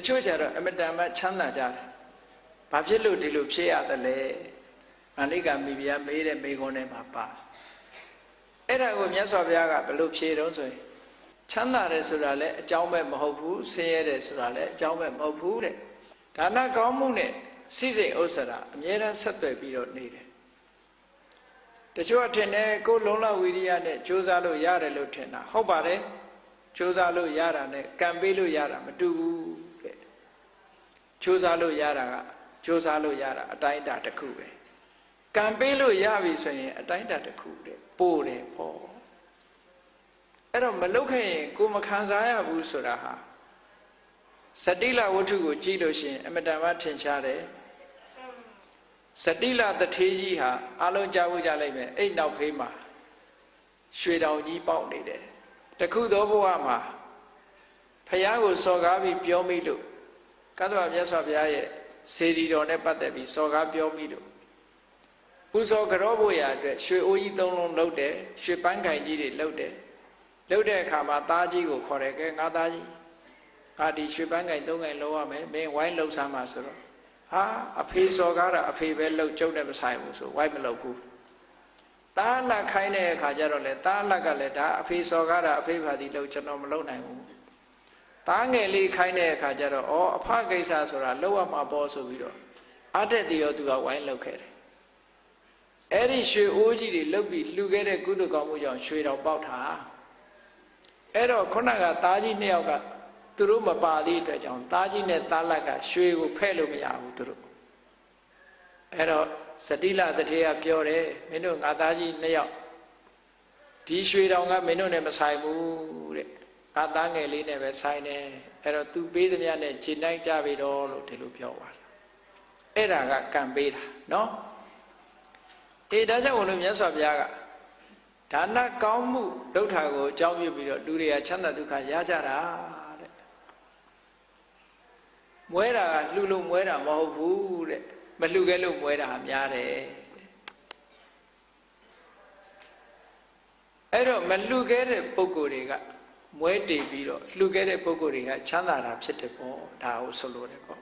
ချို့ကြတော့အမတန်မှချမ်းသာကြတယ်ဘာဖြစ်လို့ဒီလိုဖြစ်ရတယ်လဲမန္လိကမိဖုရားမေးတဲ့မေးခွန်းထဲမှာပါအဲ့ဒါကိုမြတ်စွာဘုရားကဘယ်လိုဖြေတော့ဆိုရင်ချမ်းသာတယ်ဆိုတာလည်းအကြောင်းပဲမဟုတ်ဘူးဆင်းရဲတယ်ဆိုတာလည်းအကြောင်းပဲမဟုတ်ဘူးတဲ့ဒါနကောင်းမှုနဲ့စိစိတ်ဥစ္စာအမြဲတမ်းဆက်သွယ်ပြီးတော့နေတယ်တချို့အထင်နဲ့ကိုယ်လုံလဝိရိယနဲ့ကြိုးစားလို့ရတယ်လို့ထင်တာဟုတ်ပါတယ်ကြိုးစားလို့ရတာနဲ့ကံပေးလို့ရတာမတူဘူးတဲ့ကြိုးစားလို့ရတာကကြိုးစားလို့ရတာအတိုင်းအတာတစ်ခုပဲကံပေးလို့ရပြီဆိုရင်အတိုင်းအတာတစ်ခုတဲ့ပို့တယ်ပေါ့အဲ့တော့မလုပ်ခဲ့ရင်ကိုမခံစားရဘူးဆိုတာဟာစတိလဝတ္ထုကိုကြည့်လို့ရှိရင်အမတန်မှထင်ရှားတယ်စတိလတထေးကြီးဟာအလုံးကြားဖို့ကြလိုက်မယ်အဲ့နောက်ဖေးမှာရွှေတောင်ကြီးပေါက်နေတယ်တခုသောဘဝမှာဖယားကိုစော်ကားပြီးပြောမိလို့ကတ္တဝမြတ်စွာဘုရားရဲ့စေတီတော်နဲ့ပတ်သက်ပြီးစော်ကားပြောမိလို့ပူဇော်ကြောဖို့ရအတွက်ရွှေအိုးကြီး၃လုံးလှုပ်တယ်ရွှေပန်းခိုင်ကြီးတွေလှုပ်တယ်လှုပ်တဲ့အခါမှာသားကြီးကိုခေါ်တယ်ကဲငါသားကြီးငါဒီရွှေပန်းခိုင်၃ခိုင်လှုပ်ရမယ်မင်းဝိုင်းလှုပ်စမ်းပါဆိုတော့ဟာအဖေစော်ကားတာအဖေပဲလှုပ်ကျုပ်နဲ့မဆိုင်ဘူးဆိုဝိုင်းမလှုပ်ဘူးတားလက်ခိုင်းတဲ့အခါကျတော့လေတားလက်ကလည်းဒါအဖေစော်ကားတာအဖေပါသည်လို့ကျွန်တော်မလုပ်နိုင်ဘူးတားငယ်လေးခိုင်းတဲ့အခါကျတော့ဩအဖကိစ္စဆိုတာလောက်ရမှာပေါ့ဆိုပြီးတော့အတက်တရောသူကဝိုင်းလှုပ်ခဲ့တယ်အဲ့ဒီရွှေအိုးကြီးတွေလှုပ်ပြီးလှူခဲ့တဲ့ကုသိုလ်ကောင်းမှုကြောင့်ရွှေတော်ပေါက်တာအဲ့တော့ခုနကသားကြီးနှစ်ယောက်ကသူတို့မပါသေးတဲ့အတွက်ကြောင့်သားကြီးနဲ့သားလက်ကရွှေကိုဖဲ့လို့မရဘူးသူတို့အဲ့တော့စတိလတထေးကပြောတယ်မင်းတို့ငါသားကြီးနှစ်ယောက်ဒီရွှေတောင်ကမင်းတို့နဲ့မဆိုင်ဘူးတဲ့ငါသားငယ်လေးနဲ့ပဲဆိုင်တယ်အဲ့တော့သူပေးသမျှနဲ့ခြေနိုင်ကြပြီတော့လို့ဒီလိုပြောပါလားအဲ့ဒါကကံပေးတာနော်အေးဒါကြောင့်ဘုလို့မြတ်စွာဘုရားကဒါနကောင်းမှုဒုဋ္ဌာကိုအကြောင်းပြုပြီးတော့လူတွေကချမ်းသာဒုက္ခရကြတာတဲ့မွဲတာကလှူလို့မွဲတာမဟုတ်ဘူးတဲ့မလှူခဲ့လို့မွဲတာများတယ်အဲ့တော့မလှူခဲ့တဲ့ပုဂ္ဂိုလ်တွေကမွဲတည်ပြီးတော့လှူခဲ့တဲ့ပုဂ္ဂိုလ်တွေကချမ်းသာတာဖြစ်တယ်ပေါ့ဒါကိုဆိုလိုတယ်ပေါ့